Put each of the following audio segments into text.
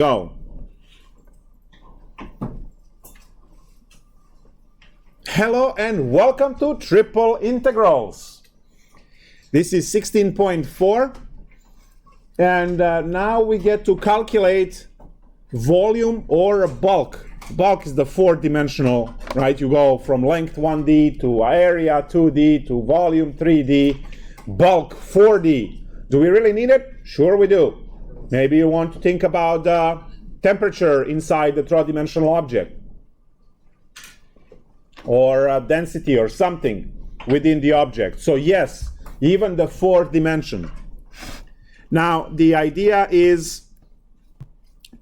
Go. Hello and welcome to Triple Integrals. This is 16.4 and now we get to calculate volume or bulk. Bulk is the four-dimensional, right? You go from length 1D to area 2D to volume 3D, bulk 4D. Do we really need it? Sure we do. Maybe you want to think about temperature inside the three-dimensional object, or density or something within the object. So yes, even the fourth dimension. Now the idea is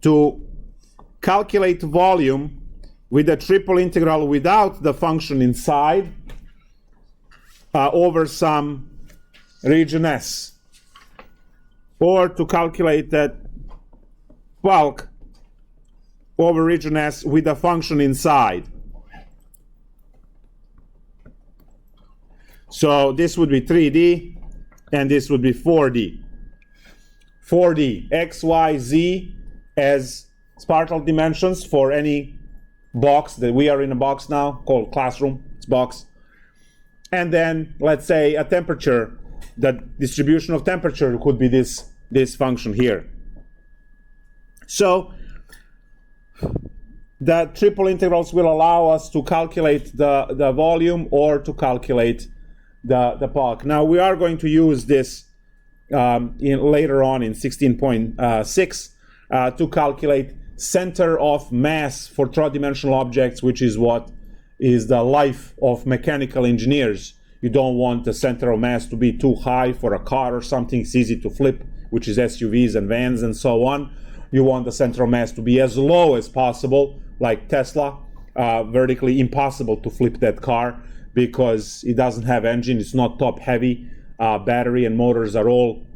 to calculate volume with a triple integral without the function inside over some region S, or to calculate that bulk over region S with a function inside. So this would be 3D and this would be 4D. 4D, X, Y, Z as spatial dimensions for any box that we are in a box now called classroom. It's box. And then let's say a temperature. The distribution of temperature could be this function here. So the triple integrals will allow us to calculate the volume or to calculate the bulk. Now we are going to use this later on in 16.6 to calculate center of mass for three-dimensional objects, which is what is the life of mechanical engineers. You don't want the center of mass to be too high for a car or something. It's easy to flip, which is SUVs and vans and so on. You want the center of mass to be as low as possible, like Tesla. Vertically impossible to flip that car because it doesn't have engine. It's not top heavy. Battery and motors are all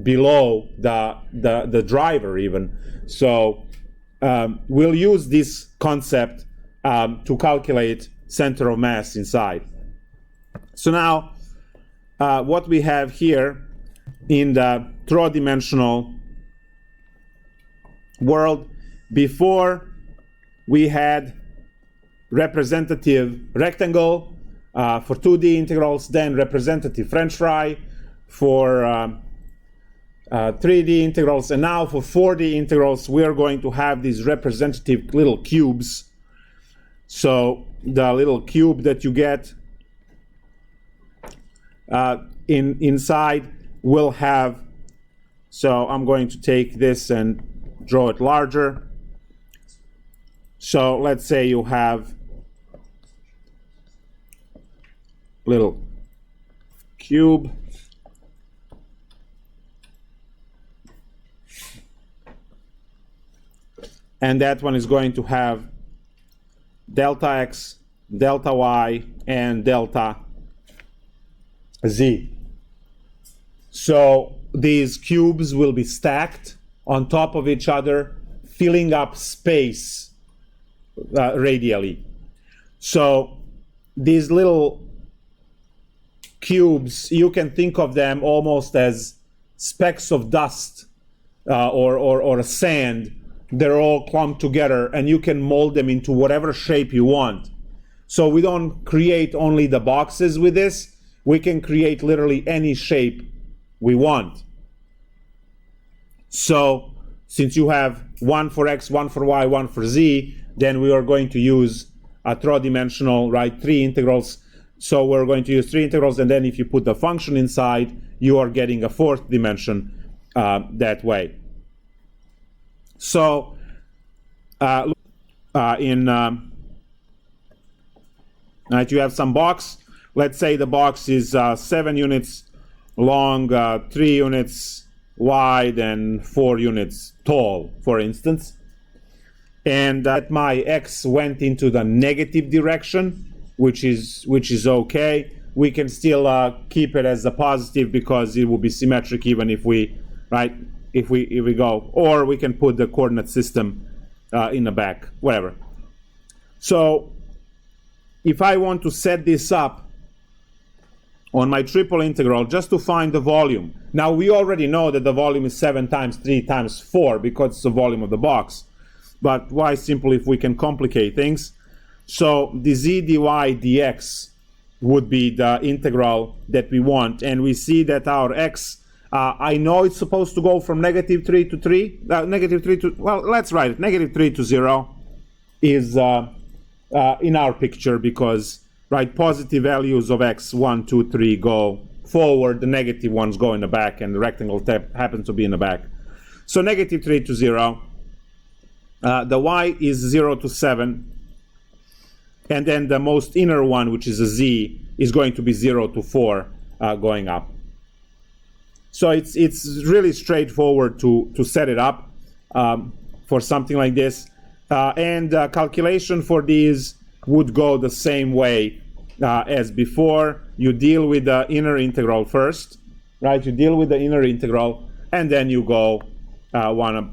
below the driver even. So we'll use this concept to calculate center of mass inside. So now what we have here in the three-dimensional world, before we had representative rectangle for 2D integrals, then representative French fry for 3D integrals, and now for 4D integrals we are going to have these representative little cubes. So the little cube that you get inside will have, so I'm going to take this and draw it larger. So let's say you have little cube, and that one is going to have delta x, delta y, and delta z. So these cubes will be stacked on top of each other, filling up space radially. So these little cubes, you can think of them almost as specks of dust or sand. They're all clumped together and you can mold them into whatever shape you want. So we don't create only the boxes with this, we can create literally any shape we want. So since you have one for x, one for y, one for z, then we are going to use a three-dimensional, right, three integrals. So we're going to use three integrals, and then if you put the function inside, you are getting a fourth dimension that way. So right, you have some box. Let's say the box is 7 units long, 3 units wide, and 4 units tall, for instance. And that my x went into the negative direction, which is okay. We can still keep it as a positive because it will be symmetric even if we, right, if we go, or we can put the coordinate system in the back, whatever. So if I want to set this up on my triple integral just to find the volume. Now we already know that the volume is 7 times 3 times 4 because it's the volume of the box. But why simple if we can complicate things? So the z dy dx would be the integral that we want, and we see that our x, I know it's supposed to go from negative 3 to 3, negative 3 to, well, let's write it, negative 3 to 0 is in our picture because, right, positive values of x, 1, 2, 3 go forward, the negative ones go in the back, and the rectangle happens to be in the back. So negative 3 to 0, the y is 0 to 7, and then the most inner one, which is a z, is going to be 0 to 4 going up. So it's really straightforward to set it up for something like this. And calculation for these would go the same way as before. You deal with the inner integral first, right? You deal with the inner integral, and then you go one up.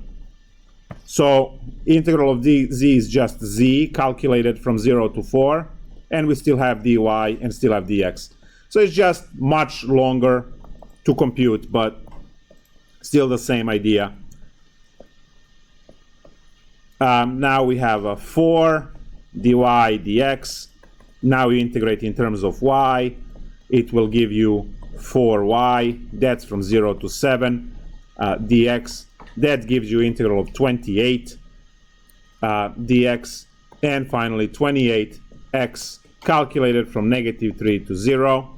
So integral of z is just z calculated from 0 to 4, and we still have dy and still have dx. So it's just much longer to compute, but still the same idea. Now we have a 4 dy dx. Now you integrate in terms of y. It will give you 4y. That's from 0 to 7 dx. That gives you integral of 28 dx. And finally 28x calculated from negative 3 to 0,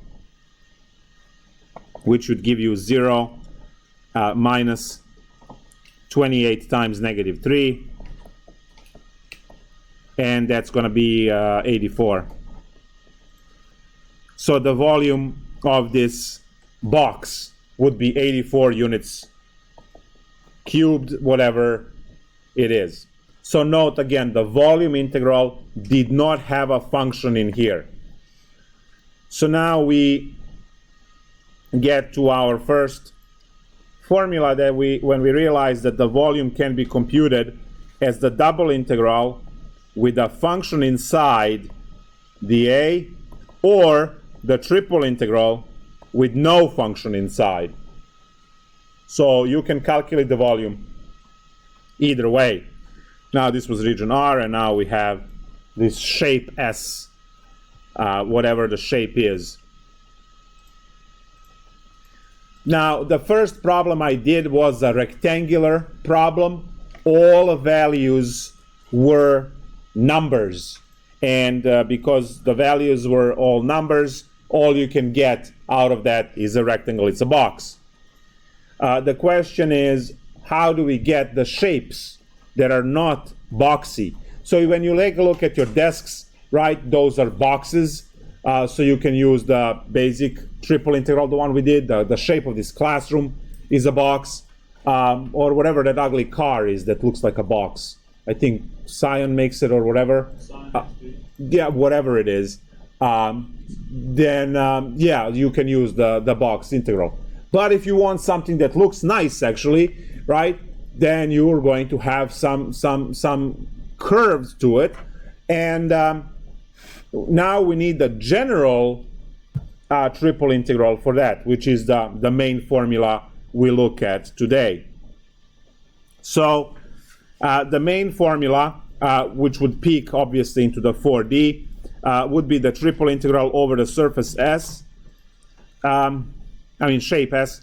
which would give you 0 minus 28 times negative 3. And that's going to be 84. So the volume of this box would be 84 units cubed, whatever it is. So note again, the volume integral did not have a function in here. So now we get to our first formula that when we realize that the volume can be computed as the double integral with a function inside the a, or the triple integral with no function inside. So you can calculate the volume either way. Now this was region R, and now we have this shape S, whatever the shape is. Now the first problem I did was a rectangular problem. All values were numbers, and because the values were all numbers, all you can get out of that is a rectangle. It's a box. The question is, how do we get the shapes that are not boxy? So when you take a look at your desks, right, those are boxes. So you can use the basic triple integral, the one we did. The shape of this classroom is a box, or whatever that ugly car is that looks like a box. I think Scion makes it, or whatever. Yeah, whatever it is. Then yeah, you can use the box integral. But if you want something that looks nice, actually, right, then you're going to have some curves to it. And now we need the general triple integral for that, which is the main formula we look at today. So the main formula, which would peak obviously into the 4D, would be the triple integral over the surface S, shape S,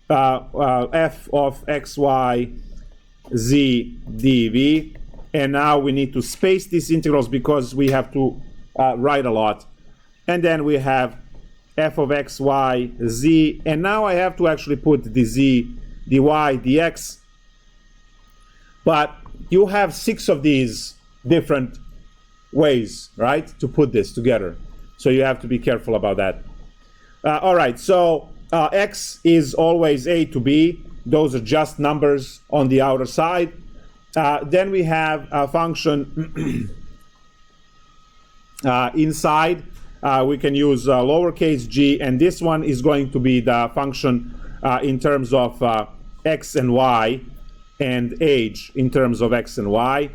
f of x, y, z dv. And now we need to space these integrals because we have to write a lot. And then we have f of x, y, z. And now I have to actually put the z, dy, dx. But you have 6 of these different ways, right, to put this together. So you have to be careful about that. All right, so x is always a to b. Those are just numbers on the outer side. Then we have a function inside. We can use lowercase g, and this one is going to be the function in terms of x and y, and age in terms of x and y.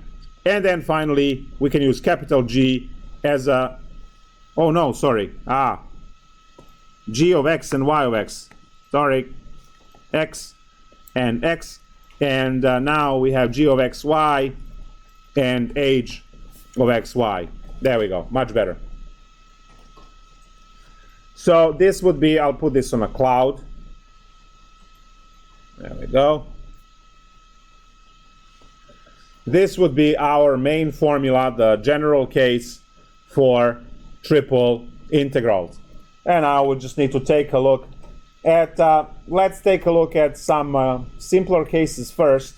And then finally, we can use capital G as a, oh no, sorry, g of x and y of x. Sorry, x and x. And now we have g of xy and h of xy. There we go, much better. So this would be, I'll put this on a cloud. There we go. This would be our main formula, the general case for triple integrals. And I would just need to take a look at, let's take a look at some simpler cases first,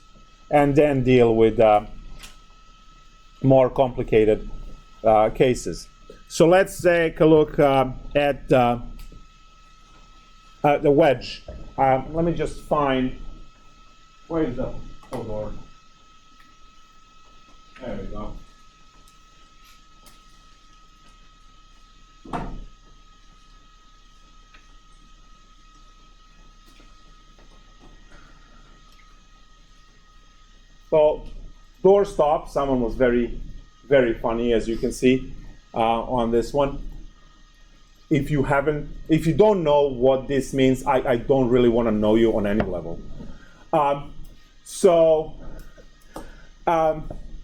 and then deal with more complicated cases. So let's take a look at the wedge. Let me just find, where is the, oh Lord. There we go. So, doorstop, someone was very, very funny, as you can see on this one. If you don't know what this means, I don't really want to know you on any level.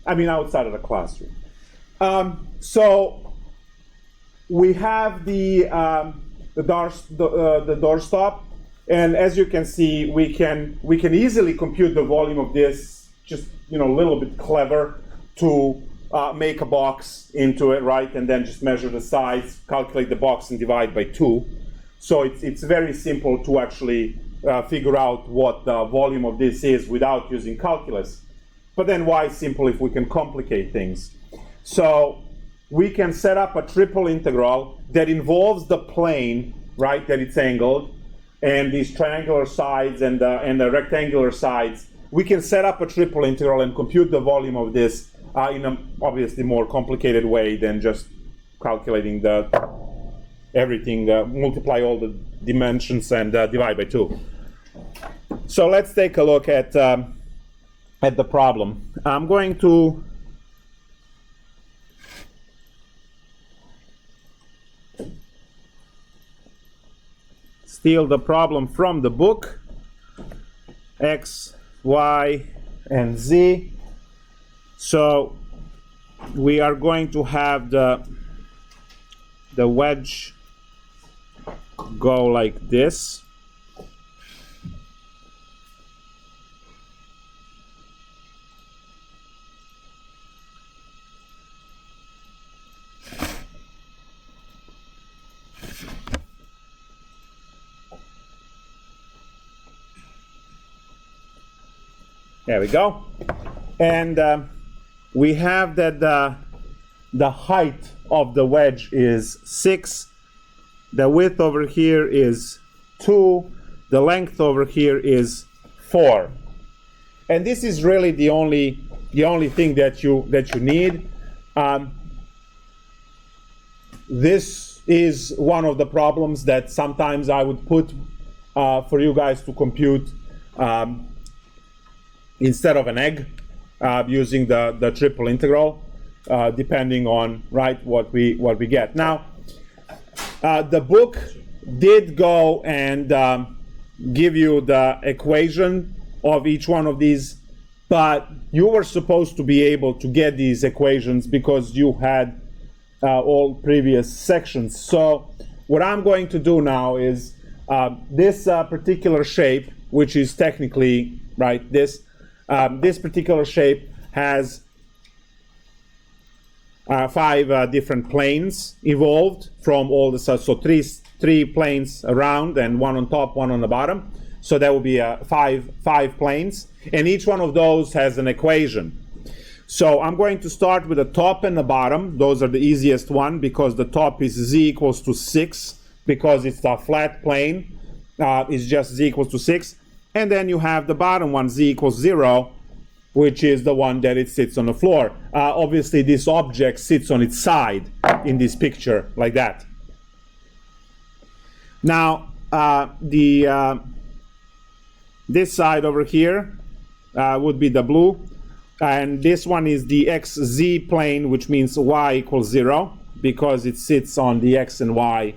I mean, outside of the classroom. So we have the doorstop, and as you can see, we can easily compute the volume of this. Just a little bit clever to make a box into it, right? And then just measure the size, calculate the box, and divide by 2. So it's very simple to actually figure out what the volume of this is without using calculus. But then why simple if we can complicate things? So we can set up a triple integral that involves the plane, right, that it's angled, and these triangular sides and the rectangular sides. We can set up a triple integral and compute the volume of this in an obviously more complicated way than just calculating everything, multiply all the dimensions and divide by 2. So let's take a look at the problem. I'm going to steal the problem from the book. X, Y, and Z. So we are going to have the wedge go like this. There we go. And we have that the height of the wedge is 6. The width over here is 2. The length over here is 4. And this is really the only thing that you need. This is one of the problems that sometimes I would put for you guys to compute instead of an egg, using the triple integral, depending on what we get. Now, the book did go and give you the equation of each one of these, but you were supposed to be able to get these equations because you had all previous sections. So what I'm going to do now is this particular shape, which is technically this particular shape has 5 different planes evolved from all the so three planes around and one on top, one on the bottom. So that will be five planes, and each one of those has an equation. So I'm going to start with the top and the bottom. Those are the easiest one because the top is z equals to 6 because it's a flat plane. It's just z equals to 6. And then you have the bottom one, z equals 0, which is the one that it sits on the floor. Obviously, this object sits on its side in this picture, like that. Now, this side over here would be the blue. And this one is the xz plane, which means y equals 0, because it sits on the x and y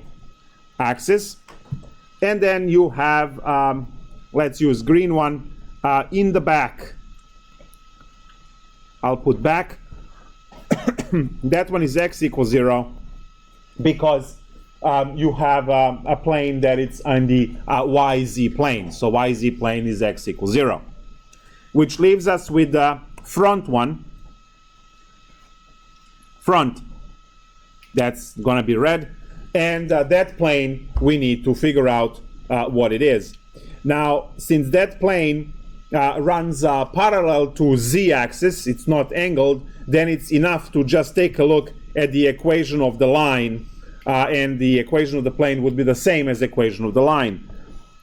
axis. And then you have, let's use green one, in the back. I'll put back. That one is x equals 0 because you have a plane that it's on the YZ plane. So YZ plane is x equals 0. Which leaves us with the front one. Front. That's going to be red. And that plane, we need to figure out what it is. Now, since that plane runs parallel to z-axis, it's not angled, then it's enough to just take a look at the equation of the line, and the equation of the plane would be the same as the equation of the line.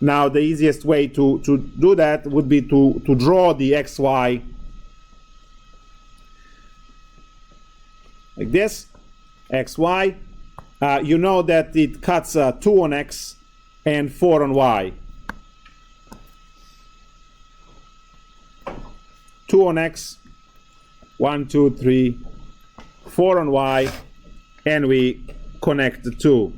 Now, the easiest way to do that would be to draw the xy like this, xy. You know that it cuts 2 on x and 4 on y. 2 on x, 1, 2, 3, 4 on y, and we connect the 2.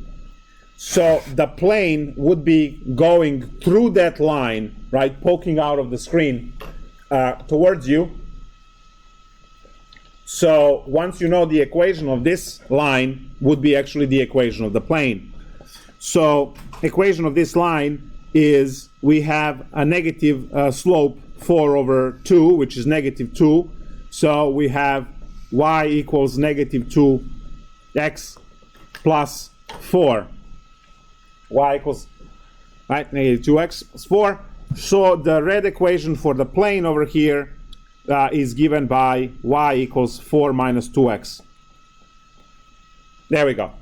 So the plane would be going through that line, right, poking out of the screen towards you. So once you know the equation of this line would be actually the equation of the plane. So equation of this line is we have a negative slope 4 over 2, which is negative 2. So we have y equals negative 2x plus 4. Y equals, right, negative 2x plus 4. So the red equation for the plane over here is given by y equals 4 minus 2x. There we go.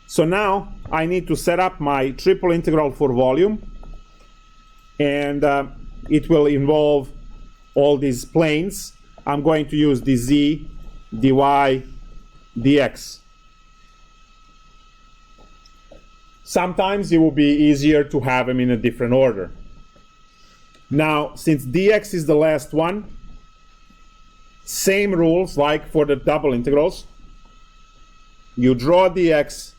So now I need to set up my triple integral for volume, and it will involve all these planes. I'm going to use dz, dy, dx. Sometimes it will be easier to have them in a different order. Now, since dx is the last one, same rules like for the double integrals. You draw dx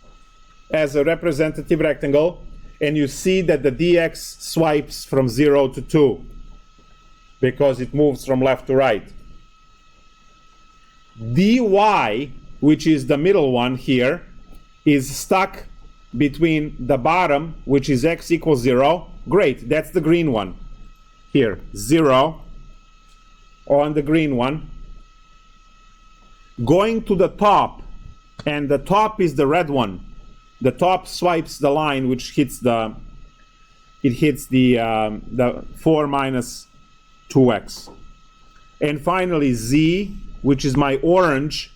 as a representative rectangle, and you see that the dx swipes from 0 to 2 because it moves from left to right. dy, which is the middle one here, is stuck between the bottom, which is x equals 0. Great, that's the green one. Here, 0 on the green one. Going to the top, and the top is the red one. The top swipes the line which hits the 4 minus 2x. And finally z, which is my orange,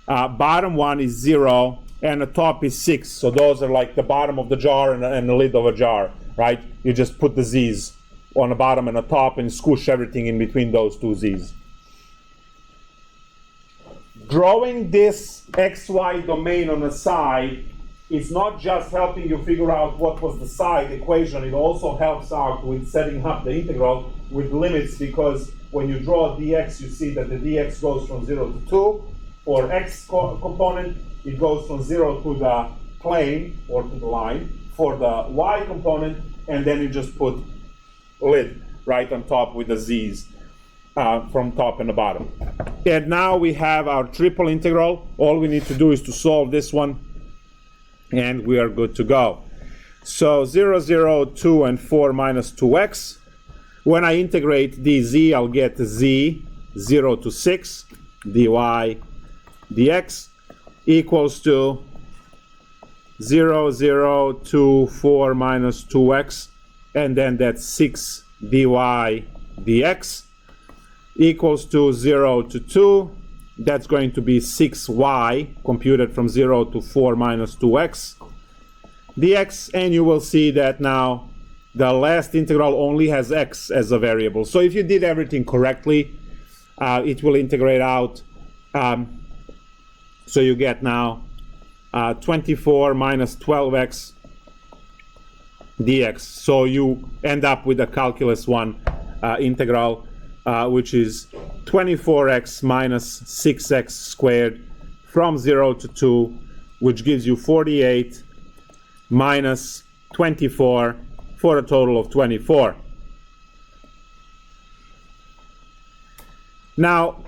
bottom one is 0 and the top is 6. So those are like the bottom of the jar and the lid of a jar, right? You just put the z's on the bottom and the top and squish everything in between those two z's. Drawing this xy domain on the side is not just helping you figure out what was the side equation, it also helps out with setting up the integral with limits, because when you draw dx, you see that the dx goes from 0 to 2. For x component, it goes from 0 to the plane or to the line. For the y component, and then you just put lid right on top with the z's from top and the bottom. And now we have our triple integral. All we need to do is to solve this one, and we are good to go. So 0, 0, 2, and 4 minus 2x. When I integrate dz, I'll get z 0 to 6 dy dx equals to 0, 0, 2, 4 minus 2x, and then that's 6 dy dx equals to 0 to 2. That's going to be 6y computed from 0 to 4 minus 2x dx, and you will see that now the last integral only has x as a variable. So if you did everything correctly, it will integrate out. So you get now 24 minus 12x dx. So you end up with a calculus 1 integral, which is 24x minus 6x squared from 0 to 2, which gives you 48 minus 24 for a total of 24. Now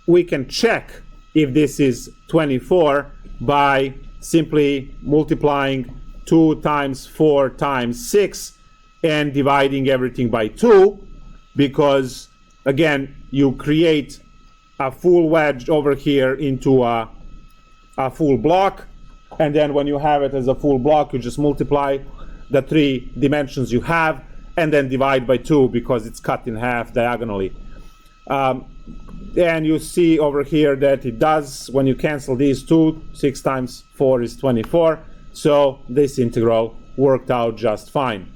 we can check if this is 24 by simply multiplying 2 times 4 times 6 and dividing everything by 2, because again you create a full wedge over here into a full block, and then when you have it as a full block you just multiply the 3 dimensions you have and then divide by 2 because it's cut in half diagonally. And you see over here that it does, when you cancel these two, 6 times 4 is 24, so this integral worked out just fine.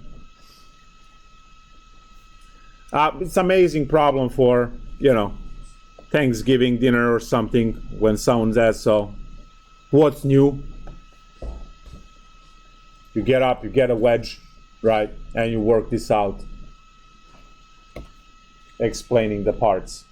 It's an amazing problem for, you know, Thanksgiving dinner or something, when someone asks, so what's new? You get up, you get a wedge, right, and you work this out, explaining the parts.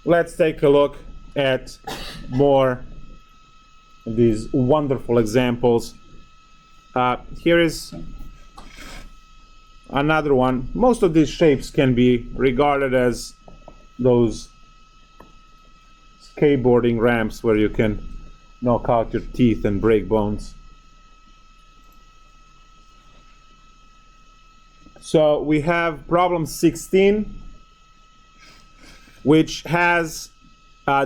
Let's take a look at more of these wonderful examples. Here is another one. Most of these shapes can be regarded as those skateboarding ramps where you can knock out your teeth and break bones. So we have problem 16, which has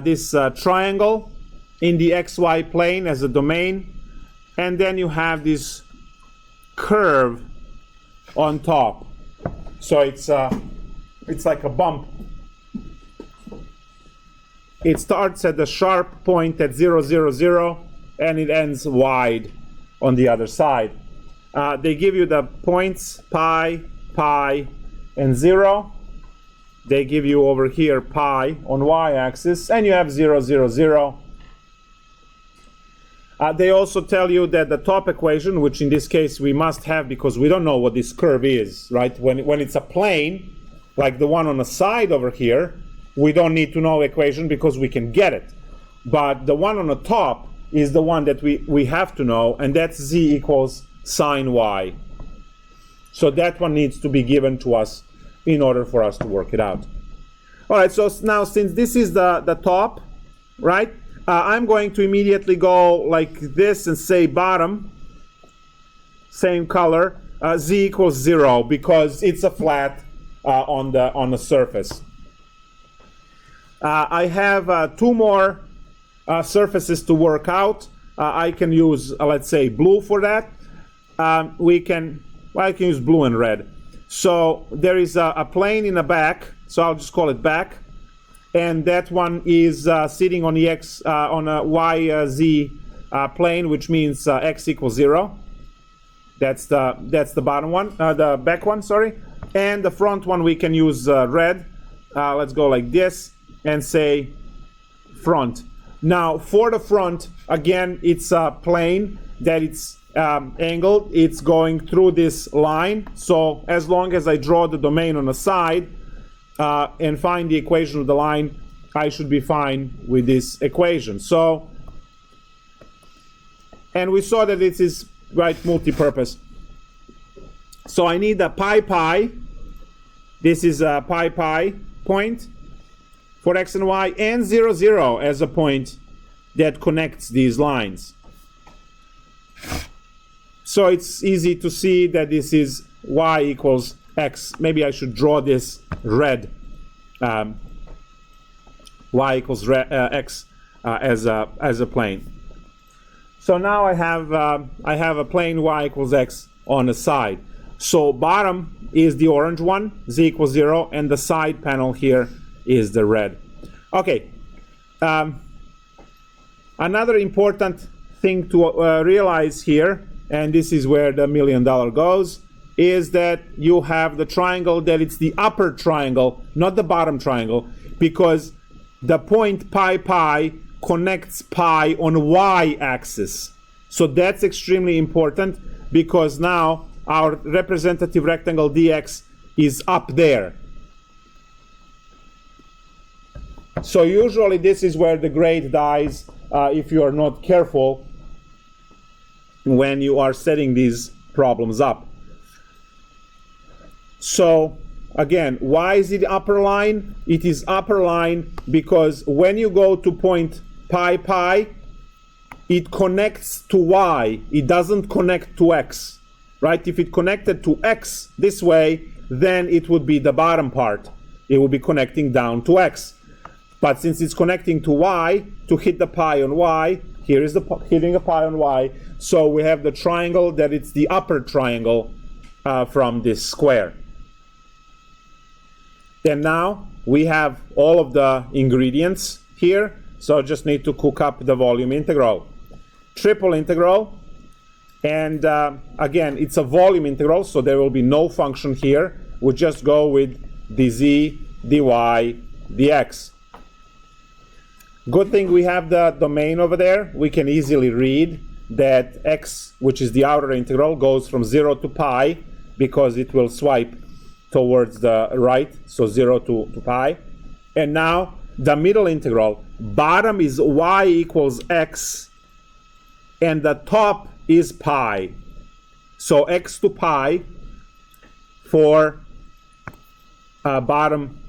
this triangle in the xy plane as a domain, and then you have this curve on top. So it's like a bump. It starts at the sharp point at 0, 0, 0, and it ends wide on the other side. They give you the points pi, pi, and 0. They give you over here pi on y-axis, and you have 0, 0, 0. They also tell you that the top equation, which in this case we must have because we don't know what this curve is, right? When it's a plane, like the one on the side over here, we don't need to know equation because we can get it. But the one on the top is the one that we have to know, and that's z equals sine y. So that one needs to be given to us in order for us to work it out. All right, so now since this is the top, right, I'm going to immediately go like this and say bottom, same color, z equals 0, because it's a flat on the surface. I have 2 more surfaces to work out. I can use, let's say, blue for that. I can use blue and red. So there is a plane in the back, so I'll just call it back, and that one is sitting on the on a y-z plane, which means x equals 0. That's the bottom one, the back one, sorry. And the front one we can use red. Let's go like this and say front. Now for the front, again, it's a plane that it's angled. It's going through this line. So as long as I draw the domain on the side and find the equation of the line, I should be fine with this equation. So, and we saw that this is right multi-purpose. So I need a pi pi. This is a pi pi point for x and y, and 0, 0 as a point that connects these lines. So it's easy to see that this is y equals x. Maybe I should draw this red. Y equals x as a plane. So now I have a plane y equals x on the side. So bottom is the orange one, z equals 0, and the side panel here is the red. Okay. Another important thing to realize here, and this is where the $1 million goes, is that you have the triangle that it's the upper triangle, not the bottom triangle, because the point pi pi connects pi on y-axis. So that's extremely important, because now our representative rectangle dx is up there. So usually this is where the grade dies if you are not careful when you are setting these problems up. So again, why is it upper line? It is upper line because when you go to point pi pi, it connects to y. It doesn't connect to x, right? If it connected to x this way, then it would be the bottom part. It would be connecting down to x. But since it's connecting to y, to hit the pi on y, here is the hitting a pi on y, so we have the triangle that it's the upper triangle from this square. And now we have all of the ingredients here, so just need to cook up the volume integral. Triple integral, and again, it's a volume integral, so there will be no function here. We'll just go with dz, dy, dx. Good thing we have the domain over there. We can easily read that x, which is the outer integral, goes from 0 to pi, because it will swipe towards the right, so 0 to pi. And now the middle integral, bottom is y equals x, and the top is pi. So x to pi for bottom.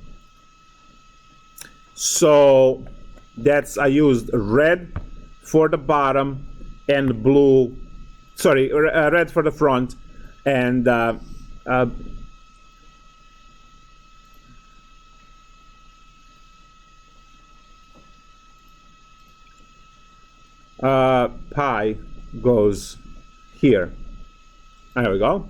So that's, I used red for the bottom and blue, sorry, red for the front, and pi goes here. There we go.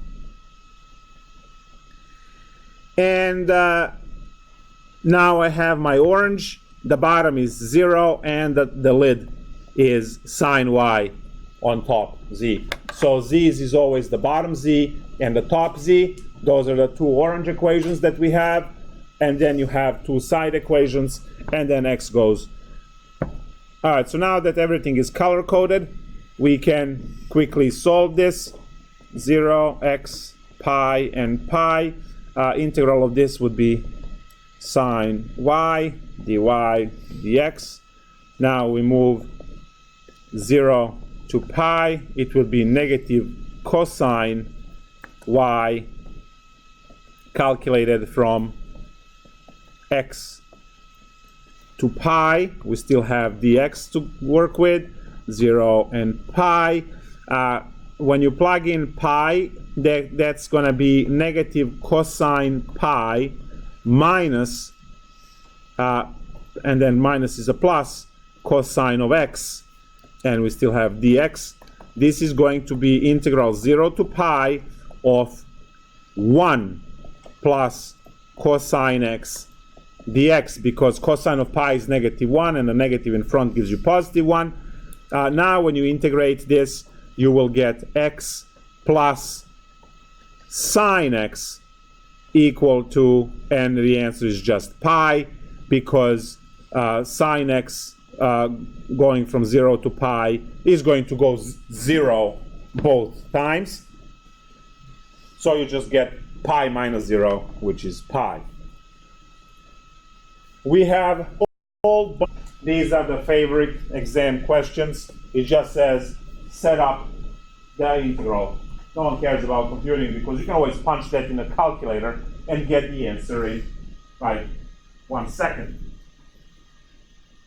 And now I have my orange. The bottom is 0, and the lid is sine y on top, z. So z is always the bottom z and the top z. Those are the two orange equations that we have. And then you have two side equations, and then x goes. All right, so now that everything is color-coded, we can quickly solve this. 0, x, pi, and pi. Integral of this would be sine y, dy, dx. Now we move 0 to pi. It will be negative cosine y calculated from x to pi. We still have dx to work with, 0 and pi. When you plug in pi, that's going to be negative cosine pi minus, and then minus is a plus, cosine of x, and we still have dx. This is going to be integral 0 to pi of 1 plus cosine x dx, because cosine of pi is negative 1, and the negative in front gives you positive 1. Now when you integrate this, you will get x plus sine x equal to, and the answer is just pi, because sine x going from 0 to pi is going to go 0 both times. So you just get pi minus 0, which is pi. We have all, these are the favorite exam questions. It just says set up the integral. No one cares about computing, because you can always punch that in a calculator and get the answer in like 1 second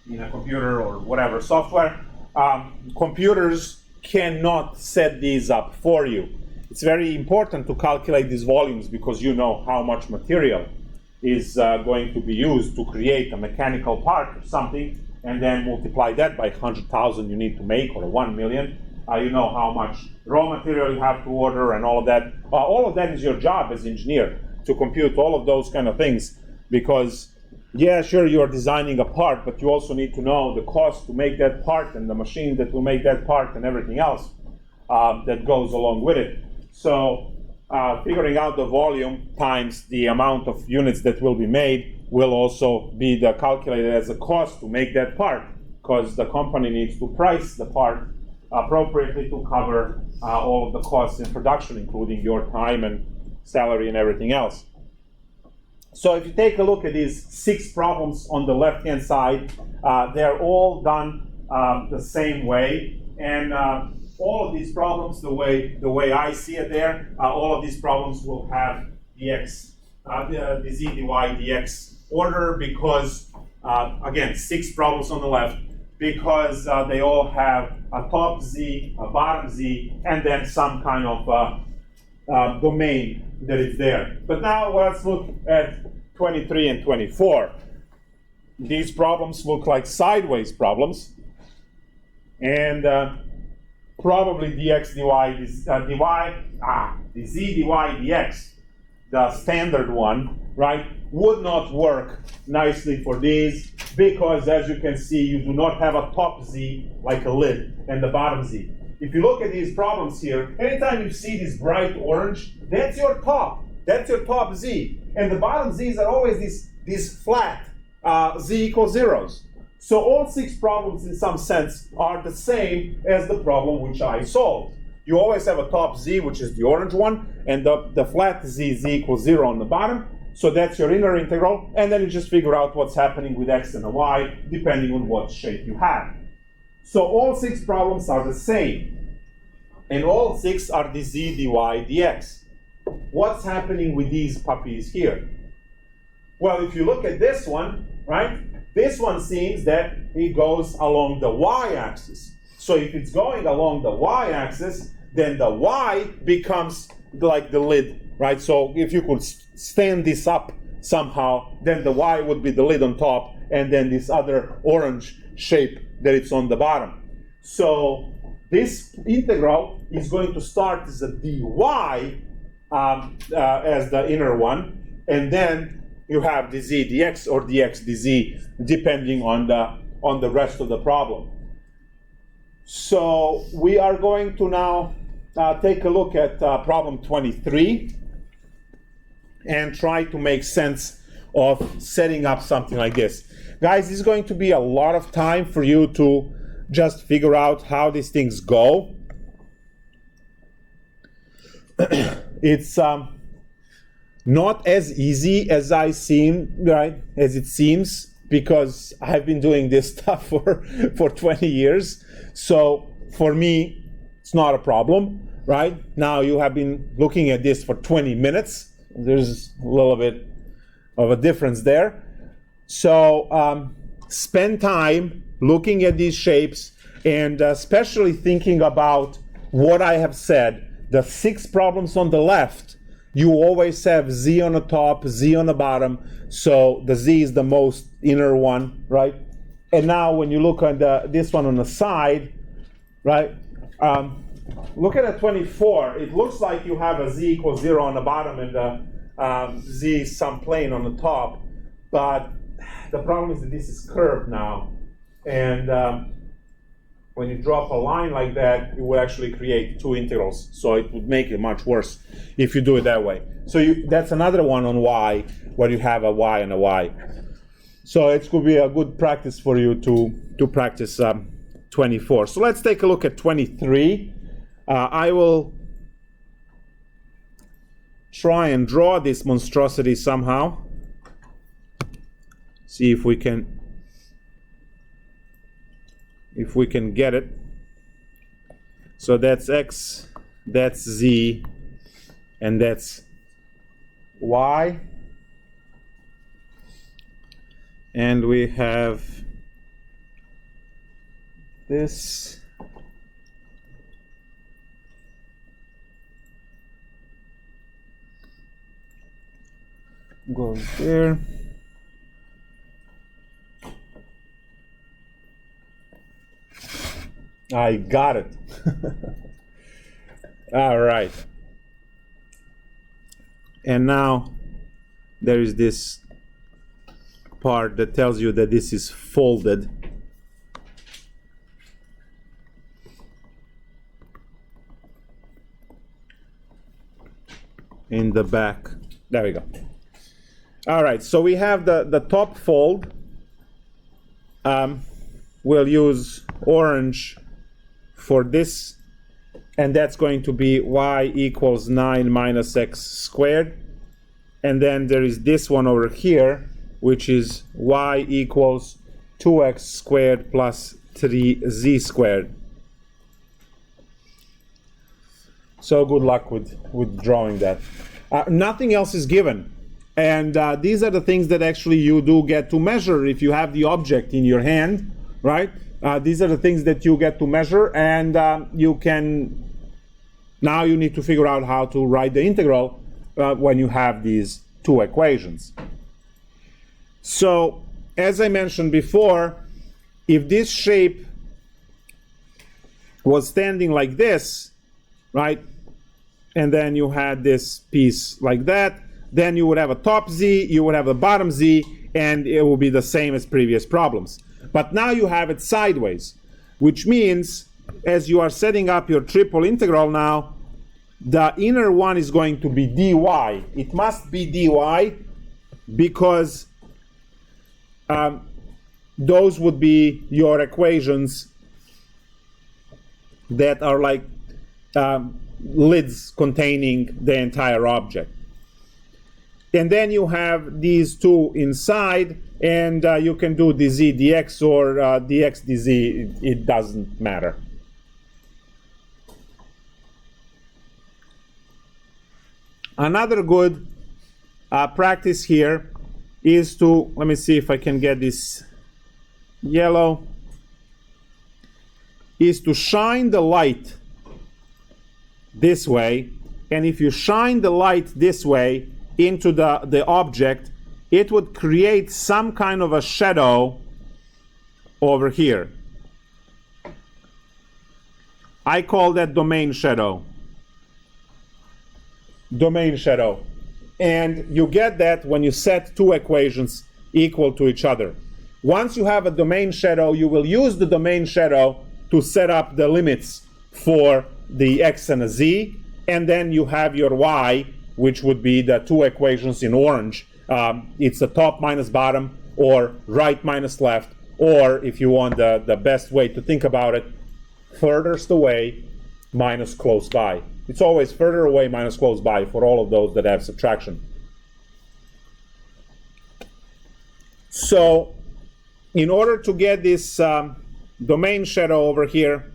in a computer or whatever software. Computers cannot set these up for you. It's very important to calculate these volumes, because you know how much material is going to be used to create a mechanical part or something, and then multiply that by 100,000 you need to make, or 1 million. You know how much raw material you have to order and all of that. All of that is your job as engineer, to compute all of those kind of things, because yeah, sure, you're designing a part, but you also need to know the cost to make that part, and the machine that will make that part, and everything else that goes along with it. So figuring out the volume times the amount of units that will be made will also be calculated as a cost to make that part, because the company needs to price the part appropriately to cover all of the costs in production, including your time and salary and everything else. So if you take a look at these 6 problems on the left-hand side, they're all done the same way. And all of these problems, the way I see it there, all of these problems will have dx, the z, dy, dx order because, again, 6 problems on the left, because they all have a top z, a bottom z, and then some kind of domain that is there. But now let's look at 23 and 24. These problems look like sideways problems. And probably dx, dy, the z, dy, dx, the standard one, right, would not work nicely for these because, as you can see, you do not have a top z like a lid and the bottom z. If you look at these problems here, anytime you see this bright orange, that's your top. That's your top z. And the bottom z's are always these flat z equals zeros. So all 6 problems, in some sense, are the same as the problem which I solved. You always have a top z, which is the orange one, and the flat z equals 0 on the bottom. So that's your inner integral, and then you just figure out what's happening with x and y, depending on what shape you have. So all 6 problems are the same, and all 6 are the z, dy, dx. What's happening with these puppies here? Well, if you look at this one, right, this one seems that it goes along the y-axis. So if it's going along the y-axis, then the y becomes like the lid, right? So if you could stand this up somehow, then the y would be the lid on top, and then this other orange shape that it's on the bottom. So this integral is going to start as a dy as the inner one, and then you have the z dx or dx dz, depending on the rest of the problem. So we are going to now take a look at problem 23 and try to make sense of setting up something like this. Guys, this is going to be a lot of time for you to just figure out how these things go. It's not as easy as it seems, because I've been doing this stuff for 20 years. So for me, it's not a problem, right? Now you have been looking at this for 20 minutes. There's a little bit of a difference there. So spend time looking at these shapes and especially thinking about what I have said. The 6 problems on the left, you always have z on the top, z on the bottom, so the z is the most inner one, right? And now when you look on this one on the side, right, look at a 24. It looks like you have a z equals 0 on the bottom and a z some plane on the top, but the problem is that this is curved now, and when you drop a line like that, it will actually create 2 integrals. So it would make it much worse if you do it that way. So that's another one on y, where you have a y and a y. So it could be a good practice for you to practice 24. So let's take a look at 23. I will try and draw this monstrosity somehow. See if we can get it. So that's x, that's z, and that's y. And we have this. Goes there. I got it. All right. And now there is this part that tells you that this is folded. In the back. There we go. All right, so we have the top fold. We'll use orange for this, and that's going to be y equals 9 minus x squared. And then there is this one over here, which is y equals 2x squared plus 3z squared. So good luck with drawing that. Nothing else is given. And these are the things that actually you do get to measure if you have the object in your hand, right? These are the things that you get to measure, and now you need to figure out how to write the integral when you have these two equations. So, as I mentioned before, if this shape was standing like this, right, and then you had this piece like that, then you would have a top z, you would have a bottom z, and it will be the same as previous problems. But now you have it sideways, which means as you are setting up your triple integral now, the inner one is going to be dy. It must be dy because those would be your equations that are like lids containing the entire object. And then you have these two inside, and you can do dz dx or dx dz, it doesn't matter. Another good practice here is to, let me see if I can get this yellow, is to shine the light this way, and if you shine the light this way into the object, it would create some kind of a shadow over here. I call that domain shadow. Domain shadow. And you get that when you set two equations equal to each other. Once you have a domain shadow, you will use the domain shadow to set up the limits for the x and a z, and then you have your y, which would be the two equations in orange. It's the top minus bottom, or right minus left, or if you want the best way to think about it, furthest away minus close by. It's always further away minus close by for all of those that have subtraction. So in order to get this domain shadow over here,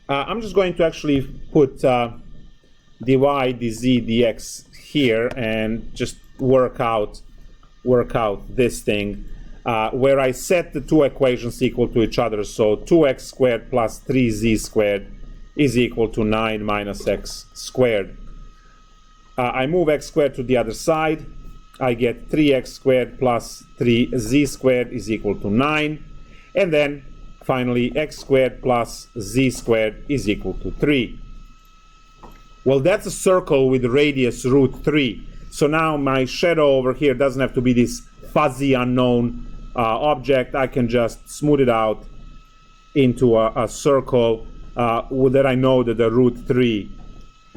I'm just going to actually put dy, dz, dx here and just work out this thing where I set the two equations equal to each other. So 2x squared plus 3z squared is equal to 9 minus x squared. I move x squared to the other side. I get 3x squared plus 3z squared is equal to 9. And then finally x squared plus z squared is equal to 3. Well, that's a circle with radius root 3. So now my shadow over here doesn't have to be this fuzzy unknown object. I can just smooth it out into a circle that I know that the root 3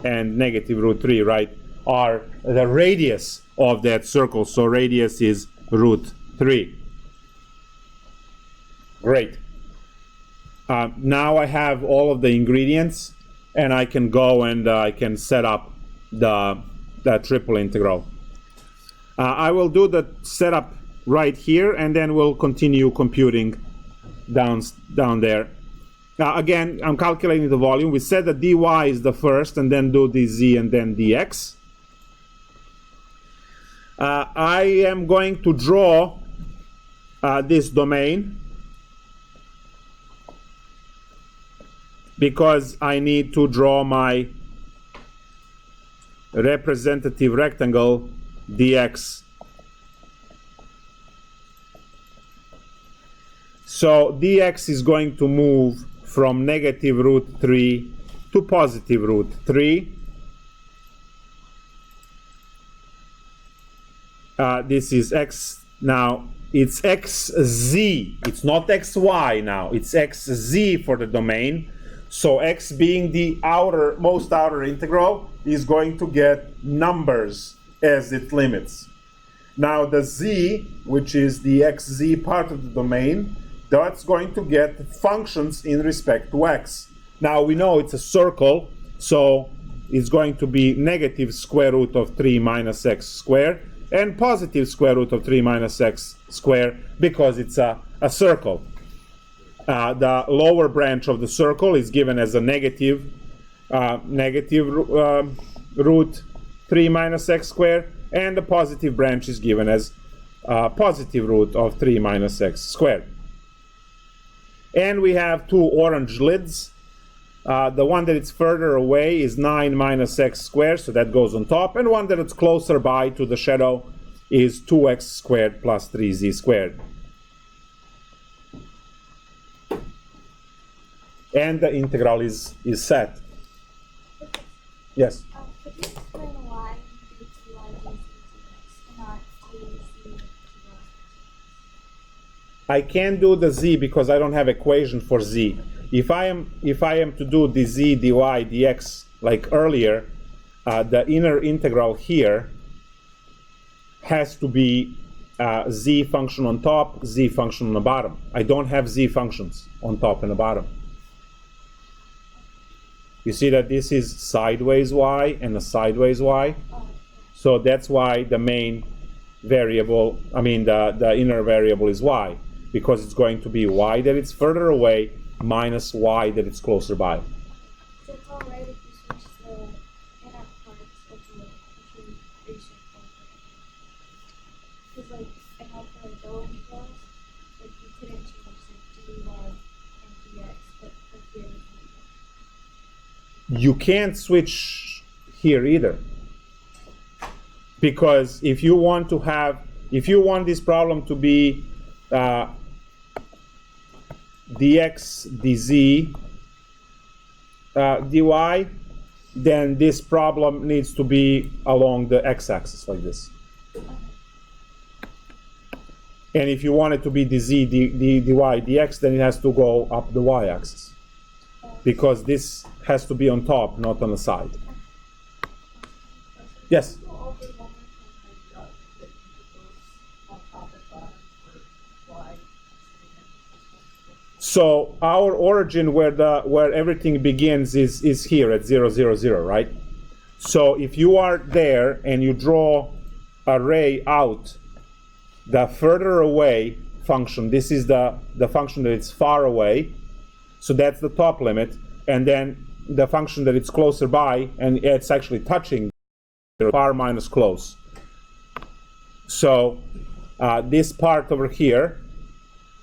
and negative root 3, right, are the radius of that circle. So radius is root 3. Great. Now I have all of the ingredients, and I can go and I can set up the triple integral. I will do the setup right here, and then we'll continue computing down there. Again, I'm calculating the volume. We said that dy is the first, and then do dz and then dx. I am going to draw this domain because I need to draw my representative rectangle dx. So dx is going to move from negative root 3 to positive root 3. This is x. Now it's xz. It's not xy now. It's xz for the domain. So x being the most outer integral is going to get numbers as its limits. Now the z, which is the xz part of the domain, that's going to get functions in respect to x. Now we know it's a circle, so it's going to be negative square root of 3 minus x squared and positive square root of 3 minus x squared because it's a circle. The lower branch of the circle is given as a negative root 3 minus x squared, and the positive branch is given as positive root of 3 minus x squared. And we have two orange lids. The one that is further away is 9 minus x squared, so that goes on top, and one that is closer by to the shadow is 2x squared plus 3z squared. And the integral is set. Yes? Could you explain why dy dx and not dz? I can't do the z because I don't have equation for z. If I am to do the z dy dx like earlier, the inner integral here has to be z function on top, z function on the bottom. I don't have z functions on top and the bottom. You see that this is sideways y and a sideways y. So that's why the main variable, the inner variable is y, because it's going to be y that it's further away minus y that it's closer by. So it's alright if you switch the inner parts of the equation. Because like in calculus class, like you couldn't change the dy and dx, but here you can't switch here either, because if you want this problem to be dx dz dy, then this problem needs to be along the x-axis like this. And if you want it to be dz dy dx, then it has to go up the y-axis, because this has to be on top, not on the side. Yes? So our origin where everything begins is here at 0, 0, 0, right? So if you are there and you draw a ray out, the further away function, this is the function that it's far away, so that's the top limit, and then the function that it's closer by, and it's actually touching far minus close. So this part over here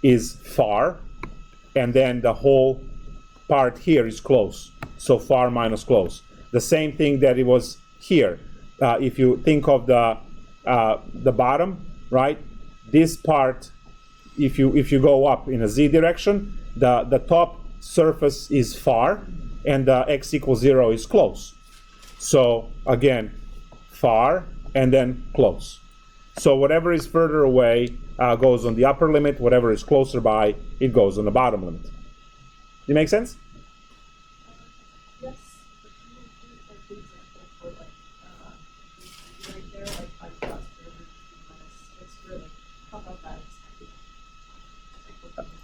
is far, and then the whole part here is close. So far minus close. The same thing that it was here. If you think of the bottom, right? This part, if you go up in a z direction, the top surface is far, and the x equals 0 is close. So again, far and then close. So whatever is further away goes on the upper limit. Whatever is closer by, it goes on the bottom limit. Does it make sense? Yes, but can you include like the example for like right there, like 5 plus minus 6 squared, like how about that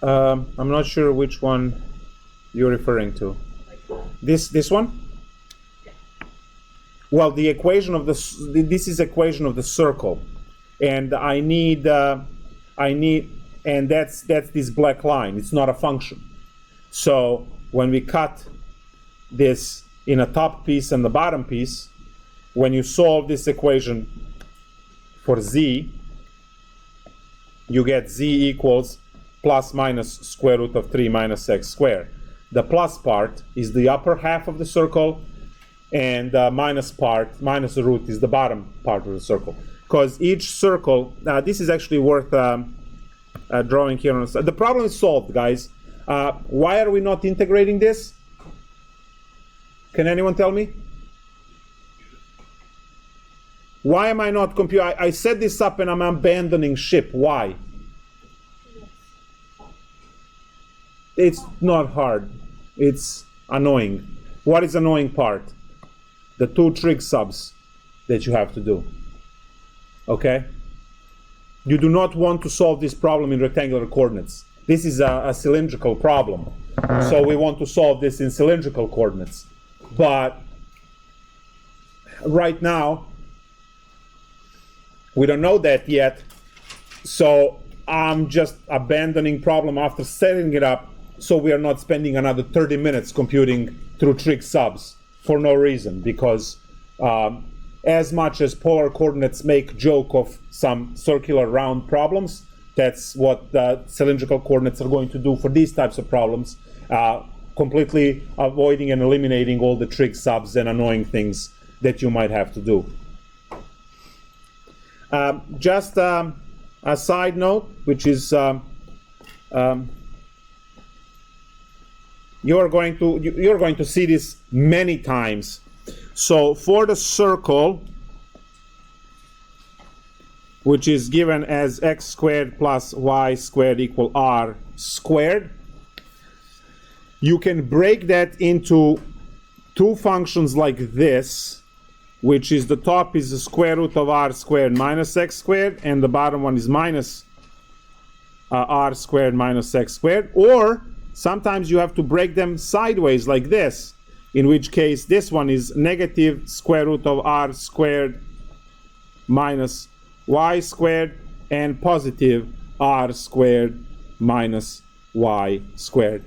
exactly? I'm not sure which one you're referring to. This one? Yeah. Well, the equation of this is equation of the circle, and I need and that's this black line. It's not a function. So when we cut this in a top piece and the bottom piece, when you solve this equation for z, you get z equals plus minus square root of 3 minus x squared. The plus part is the upper half of the circle, and the minus part, minus the root, is the bottom part of the circle. Because each circle, this is actually worth drawing here on the side. The problem is solved, guys. Why are we not integrating this? Can anyone tell me? Why am I not computing? I set this up and I'm abandoning ship. Why? It's not hard. It's annoying. What is annoying part? The two trig subs that you have to do. Okay? You do not want to solve this problem in rectangular coordinates. This is a cylindrical problem. So we want to solve this in cylindrical coordinates. But right now, we don't know that yet. So I'm just abandoning problem after setting it up, so we are not spending another 30 minutes computing through trig subs for no reason, because as much as polar coordinates make joke of some circular round problems, that's what the cylindrical coordinates are going to do for these types of problems, completely avoiding and eliminating all the trig subs and annoying things that you might have to do. Just a side note, which is you're going to see this many times. So for the circle, which is given as x squared plus y squared equal r squared, you can break that into two functions like this, which is the top is the square root of r squared minus x squared, and the bottom one is minus r squared minus x squared. Or sometimes you have to break them sideways like this, in which case this one is negative square root of r squared minus y squared, and positive r squared minus y squared.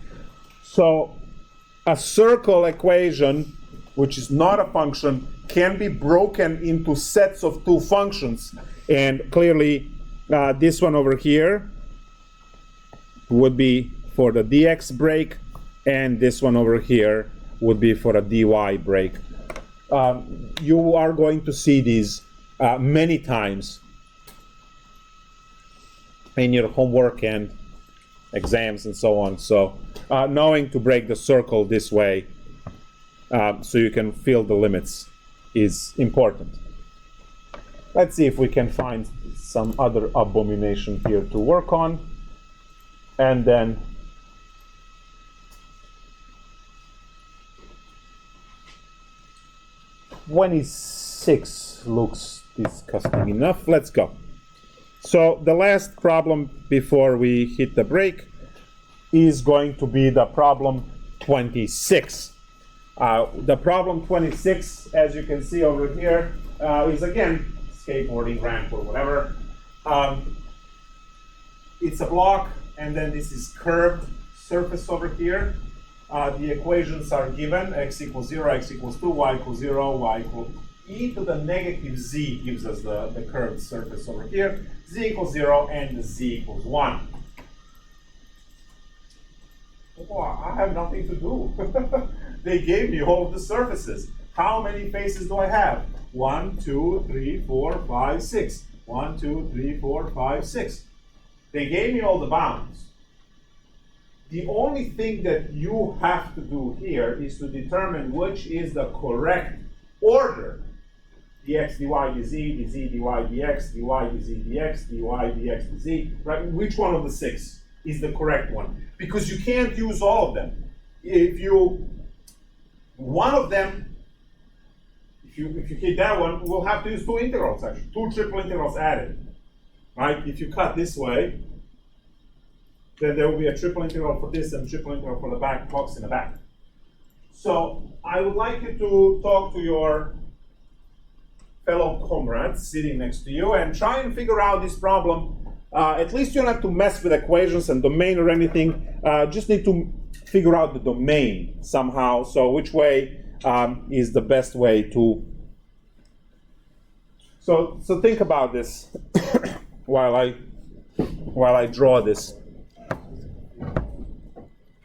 So a circle equation, which is not a function, can be broken into sets of two functions. And clearly this one over here would be for the dx break, and this one over here would be for a dy break. You are going to see these many times in your homework and exams and so on. So knowing to break the circle this way so you can feel the limits is important. Let's see if we can find some other abomination here to work on. And then (26) looks disgusting enough. Let's go. So the last problem before we hit the break is going to be the problem 26. The problem 26, as you can see over here, is again skateboarding ramp or whatever. It's a block, and then this is curved surface over here. The equations are given: x equals 0, x equals 2, y equals 0, y equals e to the negative z gives us the curved surface over here. Z equals 0 and z equals 1. Well, I have nothing to do. They gave me all of the surfaces. How many faces do I have? 1, 2, 3, 4, 5, 6. 1, 2, 3, 4, 5, 6. They gave me all the bounds. The only thing that you have to do here is to determine which is the correct order. dx, dy, dz, dz, dy, dx, dy, dz, dx, dy, dx, dz, right? Which one of the 6 is the correct one? Because you can't use all of them. If you hit that one, we'll have to use 2 integrals actually, 2 triple integrals added, right? If you cut this way, then there will be a triple integral for this and triple integral for the back box in the back. So I would like you to talk to your fellow comrades sitting next to you and try and figure out this problem. At least you don't have to mess with equations and domain or anything. Just need to figure out the domain somehow. So which way is the best way to... So think about this while I draw this.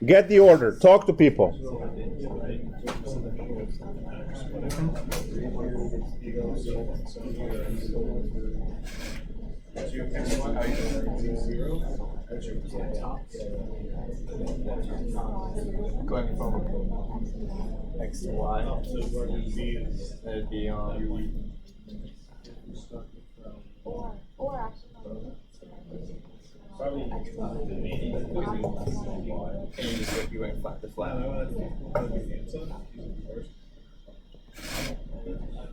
Get the order. Talk to people. Going from x to y, that'd be Or actually, you went flat to flat.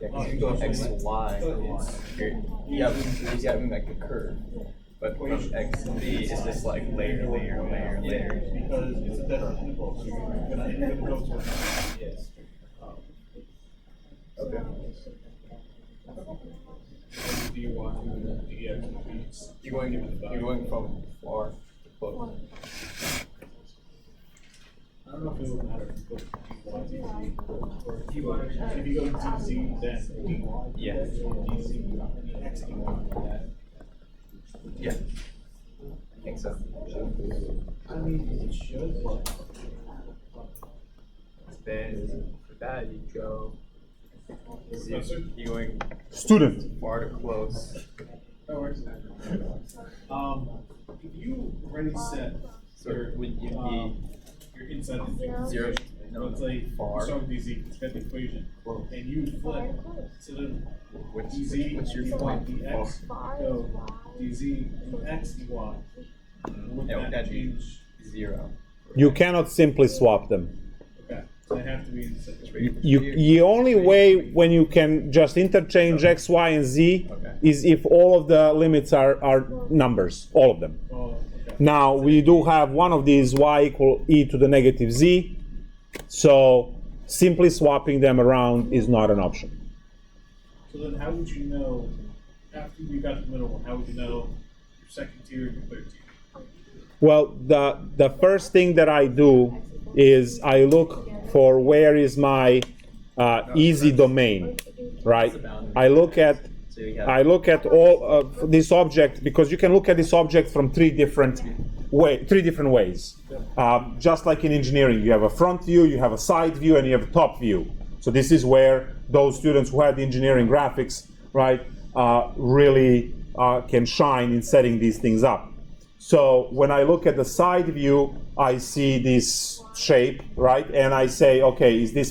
Yeah, because you go x to y, you have like a curve. But from x to z, it's just like layer. Because it's a definite interval, so you're gonna go to it. Yes. Okay. Do you want to dx and b? You're going from far to close. I don't know if it would matter if you go to dy to z, or if you go to z, then dy. Yeah. dz, x dy. Yeah. I think so. I mean, it should, but. Then for that you go. You're going Student. far to close. No worries. If you already set So your, would you your inside and be zero? No, let's say far. start with dz, it's got the equation, and you flip, so then What's dz, your dy, point? dx, go dz, dx, dy. Would No, that that'd be change? 0. You cannot simply swap them. Okay, so they have to be in separate. The only way when you can just interchange x, y, and z Okay. is if all of the limits are numbers, all of them. Oh, okay. Now we do have one of these y equal e to the negative z, so simply swapping them around is not an option. So then how would you know, after you got the middle one, how would you know your second tier and your third tier? Well, the first thing that I do is I look for where is my easy domain, right? I look at all of this object because you can look at this object from three different ways. Just like in engineering, you have a front view, you have a side view, and you have a top view. So this is where those students who had engineering graphics, right, really can shine in setting these things up. So when I look at the side view, I see this shape, right, and I say, okay, is this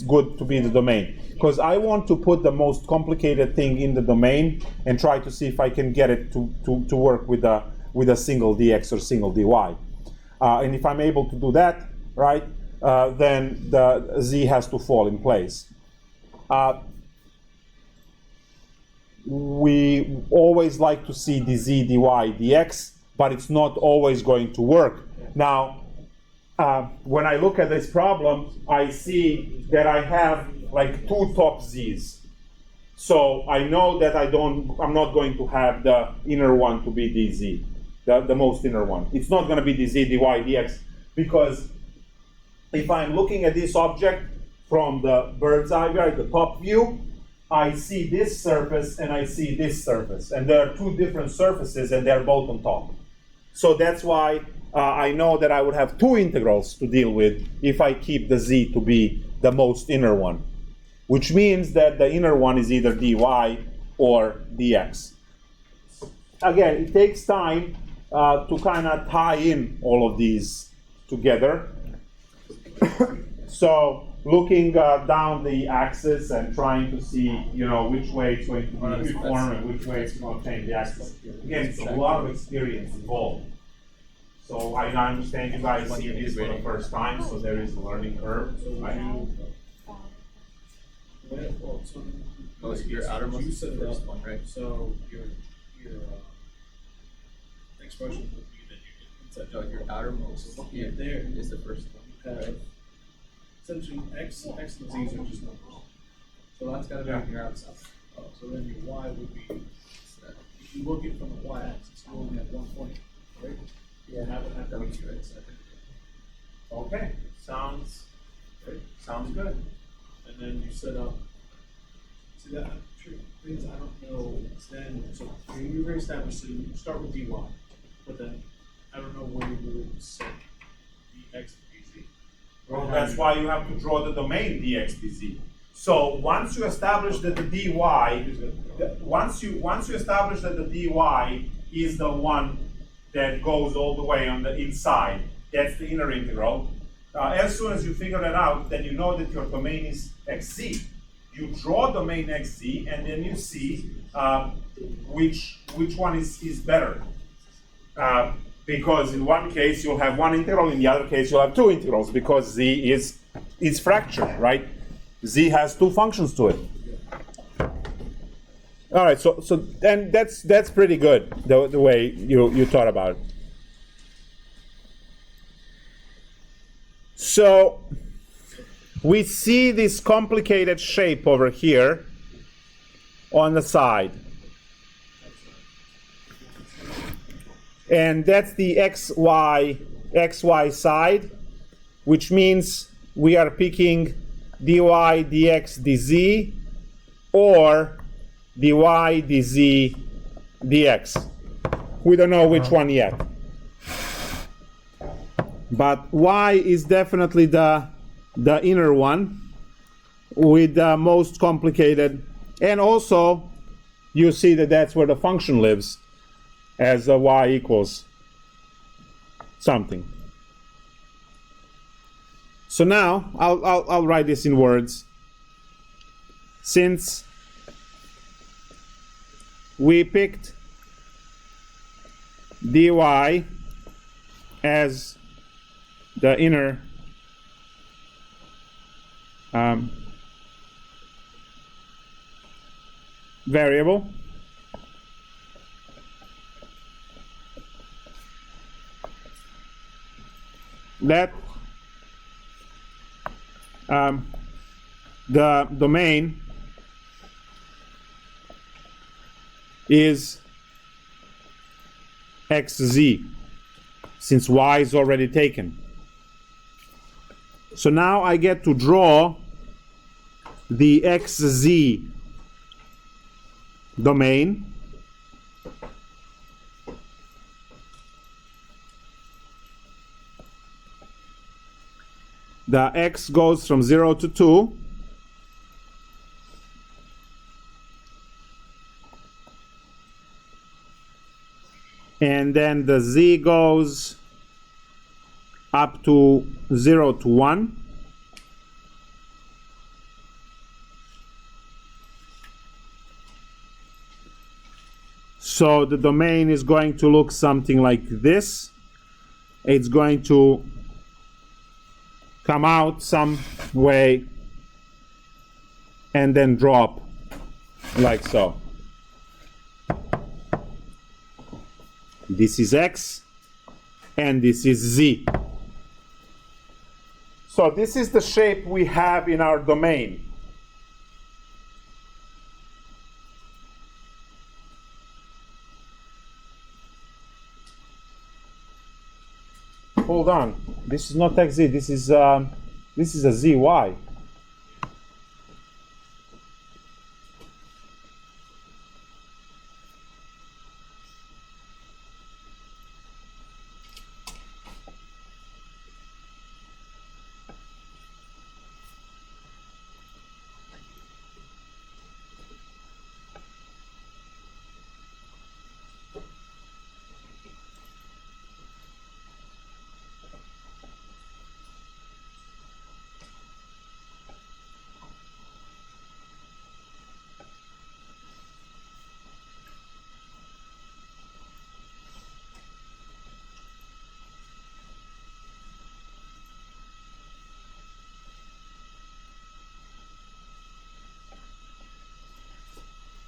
good to be the domain? Because I want to put the most complicated thing in the domain and try to see if I can get it to work with a single dx or single dy. And if I'm able to do that, right, then the z has to fall in place. We always like to see dz, dy, dx, but it's not always going to work. Now, when I look at this problem, I see that I have like two top z's. So I know that I'm not going to have the inner one to be dz, the most inner one. It's not going to be dz, dy, dx, because if I'm looking at this object from the bird's eye view, the top view, I see this surface and I see this surface. And there are two different surfaces and they're both on top. So that's why I know that I would have two integrals to deal with if I keep the z to be the most inner one, which means that the inner one is either dy or dx. Again, it takes time to kind of tie in all of these together. So looking down the axis and trying to see, which way it's going to be uniform and which way it's going to change the axis. Again, it's a lot of experience involved. So I understand you guys see this for the first time, so there is a learning curve. Your outermost You is set the it first up, one, right? so your expression would be that you can set No, your outermost here, there is the first one. have essentially x and z's are just numbers. So that's got to be on your outside. So then your y would be, if you look at from the y-axis, you only have 1 point, right? Yeah, That would have to that be makes your sense. second. Okay, sounds good. And then you set up. See that? True. Things I don't know. Then so you're very established. So you start with dy, but then I don't know where you would set dx to dz. Well, that's why you have to draw the domain dx, dz. So once you establish that the dy, once you establish that the dy is the one that goes all the way on the inside, that's the inner integral. As soon as you figure that out, then you know that your domain is xz. You draw domain xz, and then you see which one is better. Because in one case you'll have one integral, in the other case you'll have two integrals, because z is fractured, right? Z has two functions to it. All right, so then that's pretty good, the way you thought about it. So we see this complicated shape over here on the side. And that's the xy side, which means we are picking dy dx dz or dy dz dx. We don't know which one yet. But y is definitely the inner one with the most complicated. And also, you see that that's where the function lives, as y equals something. So now I'll write this in words. Since we picked dy as the inner variable, that the domain is xz, since y is already taken. So now I get to draw the xz domain. The x goes from 0 to 2. And then the z goes up to 0 to 1. So the domain is going to look something like this. It's going to come out some way and then drop like so. This is x and this is z. So this is the shape we have in our domain. Hold on, this is not xz, this is a zy.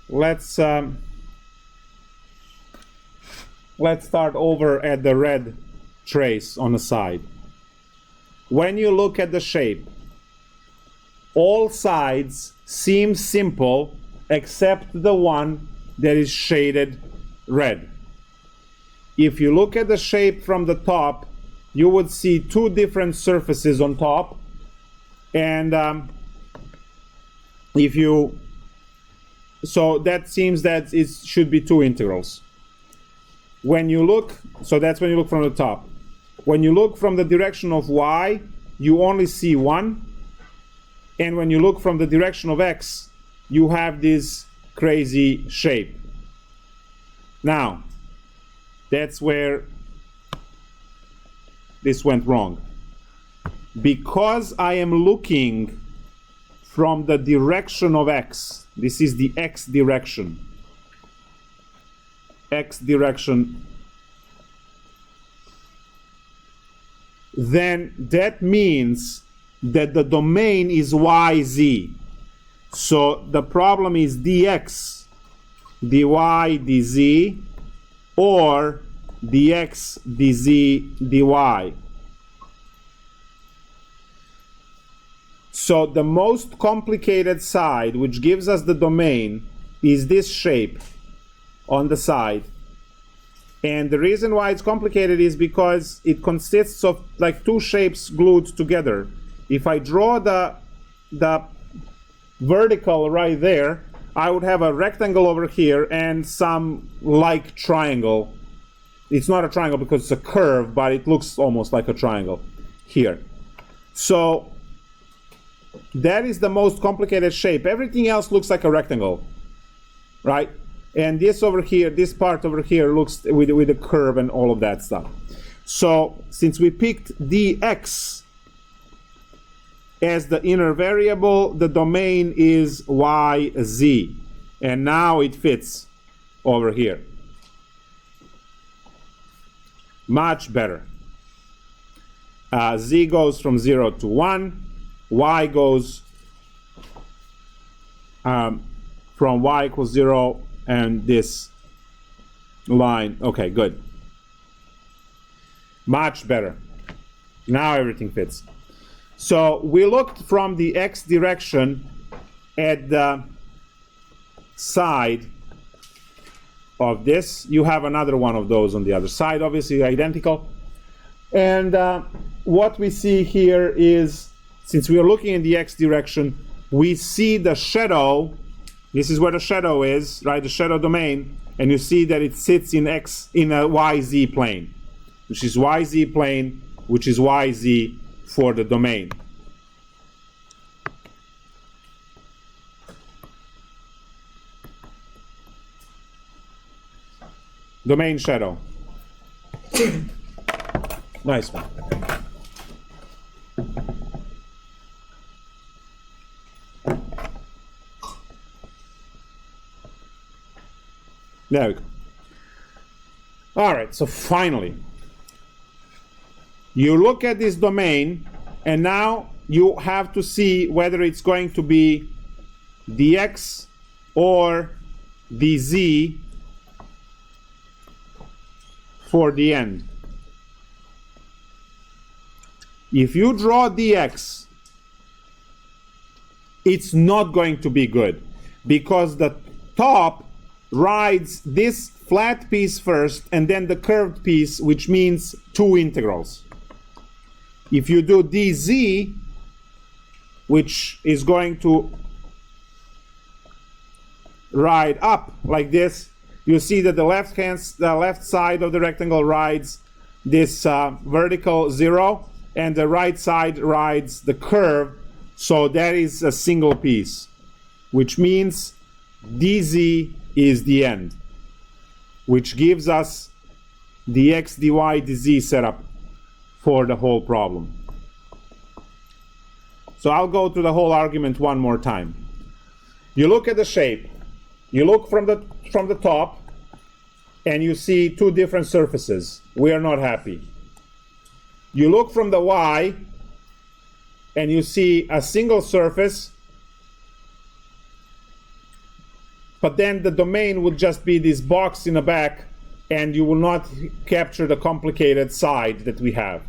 Let's start over at the red trace on the side. When you look at the shape, all sides seem simple except the one that is shaded red. If you look at the shape from the top, you would see two different surfaces on top, and so that seems that it should be two integrals. When you look, so that's when you look from the top. When you look from the direction of y, you only see one. And when you look from the direction of x, you have this crazy shape. Now, that's where this went wrong. Because I am looking from the direction of x, this is the x direction. X direction. Then that means that the domain is yz. So the problem is dx dy dz or dx dz dy. So the most complicated side, which gives us the domain, is this shape on the side. And the reason why it's complicated is because it consists of like two shapes glued together. If I draw the vertical right there, I would have a rectangle over here and some like triangle. It's not a triangle because it's a curve, but it looks almost like a triangle here. So that is the most complicated shape. Everything else looks like a rectangle, right? And this over here, this part over here looks with a curve and all of that stuff. So since we picked dx as the inner variable, the domain is yz. And now it fits over here. Much better. Z goes from 0 to 1. Y goes from y equals 0 and this line. Okay, good. Much better. Now everything fits. So we looked from the x direction at the side of this. You have another one of those on the other side, obviously identical. And what we see here is, since we are looking in the x direction, we see the shadow. This is where the shadow is, right? The shadow domain, and you see that it sits in a yz plane, which is yz plane, which is yz for the domain. Domain shadow. Nice one. There we go. All right, so finally, you look at this domain, and now you have to see whether it's going to be dx or dz for the end. If you draw dx, it's not going to be good, because the top rides this flat piece first and then the curved piece, which means two integrals. If you do dz, which is going to ride up like this, you see that the left side of the rectangle rides this vertical 0, and the right side rides the curve. So that is a single piece, which means dz is the end, which gives us dx, dy, dz setup for the whole problem. So I'll go through the whole argument one more time. You look at the shape. You look from the top, and you see two different surfaces. We are not happy. You look from the y, and you see a single surface, but then the domain would just be this box in the back, and you will not capture the complicated side that we have.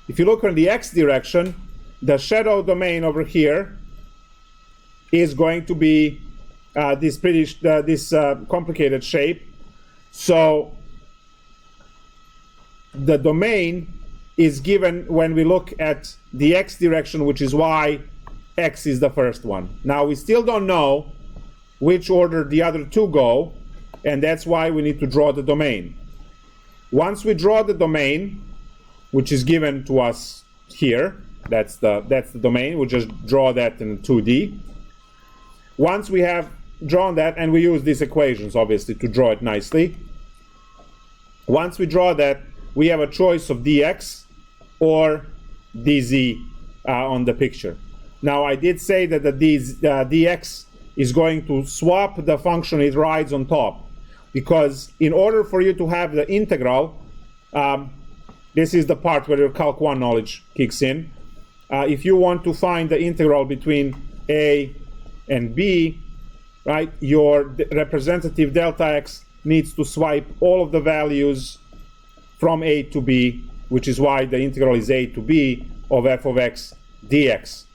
If you look in the x direction, the shadow domain over here is going to be this complicated shape. So the domain is given when we look at the x direction, which is y. X is the first one. Now we still don't know which order the other two go, and that's why we need to draw the domain. Once we draw the domain, which is given to us here, that's the domain, we'll just draw that in 2D. Once we have drawn that, and we use these equations obviously to draw it nicely, once we draw that, we have a choice of dx or dz on the picture. Now I did say that the dx is going to swap the function it rides on top, because in order for you to have the integral, this is the part where your Calc 1 knowledge kicks in. If you want to find the integral between a and b, right, your representative delta x needs to swipe all of the values from a to b, which is why the integral is a to b of f of x dx.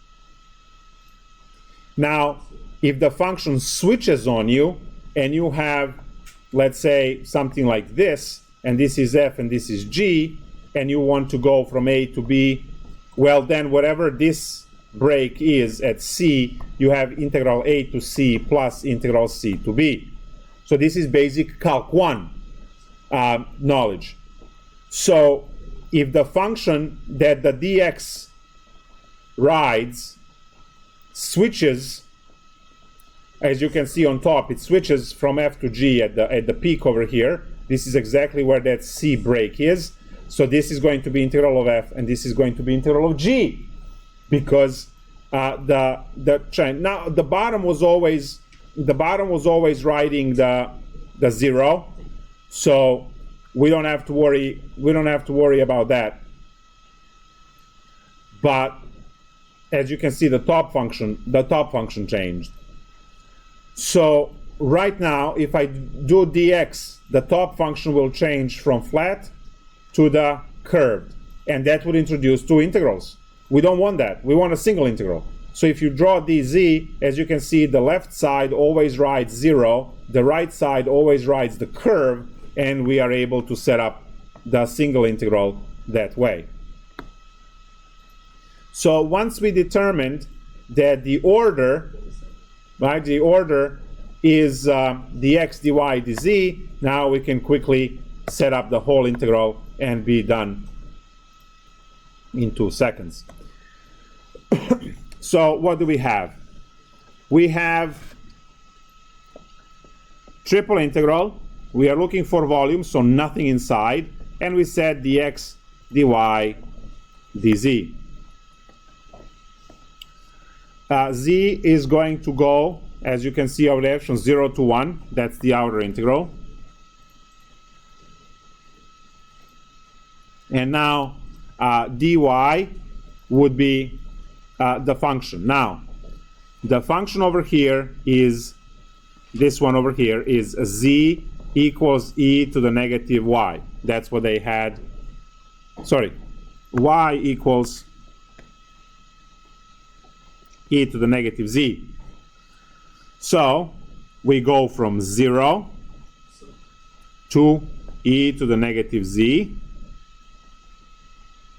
Now, if the function switches on you and you have, let's say, something like this, and this is f and this is g, and you want to go from a to b, well, then whatever this break is at c, you have integral a to c plus integral c to b. So this is basic Calc 1 knowledge. So if the function that the dx rides switches, as you can see on top, it switches from f to g at the peak over here. This is exactly where that c break is. So this is going to be integral of f, and this is going to be integral of g, because the trend. Now the bottom was always riding the 0, so we don't have to worry. We don't have to worry about that. But as you can see, the top function changed. So right now, if I do dx, the top function will change from flat to the curved, and that would introduce two integrals. We don't want that. We want a single integral. So if you draw dz, as you can see, the left side always rides 0, the right side always rides the curve, and we are able to set up the single integral that way. So once we determined that the order, right, the order is dx, dy, dz, now we can quickly set up the whole integral and be done in 2 seconds. So what do we have? We have triple integral. We are looking for volume, so nothing inside, and we said dx, dy, dz. Z is going to go, as you can see over there, from 0 to 1. That's the outer integral. And now dy would be the function. Now, the function over here is, this one over here is z equals e to the negative y. That's what they had. Sorry, y equals e to the negative z. So we go from 0 to e to the negative z,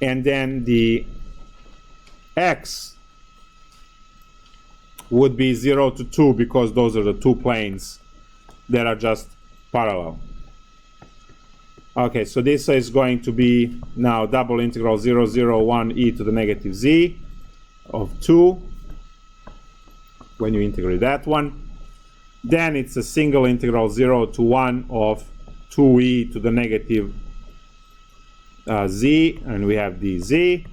and then the x would be 0 to 2, because those are the two planes that are just parallel. Okay, so this is going to be now double integral 0, 0, 1 e to the negative z of 2 when you integrate that one. Then it's a single integral 0 to 1 of 2e to the negative z, and we have dz.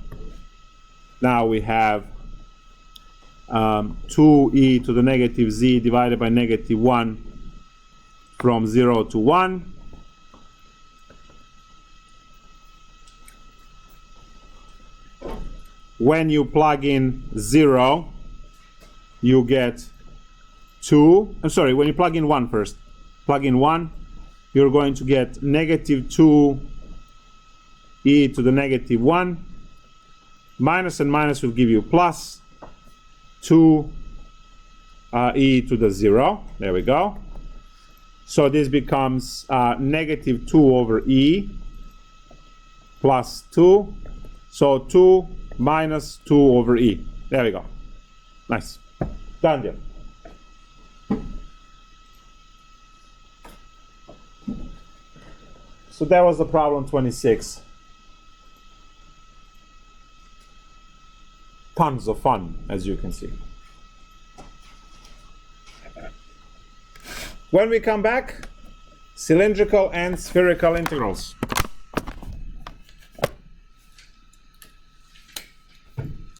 Now we have 2e to the negative z divided by negative 1 from 0 to 1. When you plug in 0, you get 2. I'm sorry, when you plug in 1 first. Plug in 1, you're going to get negative 2e to the negative 1. Minus and minus will give you plus 2 e to the 0. There we go. So this becomes negative 2 over e plus 2. So 2 minus 2 over e. There we go. Nice. Done deal. So that was the problem 26. Tons of fun, as you can see. When we come back, cylindrical and spherical integrals.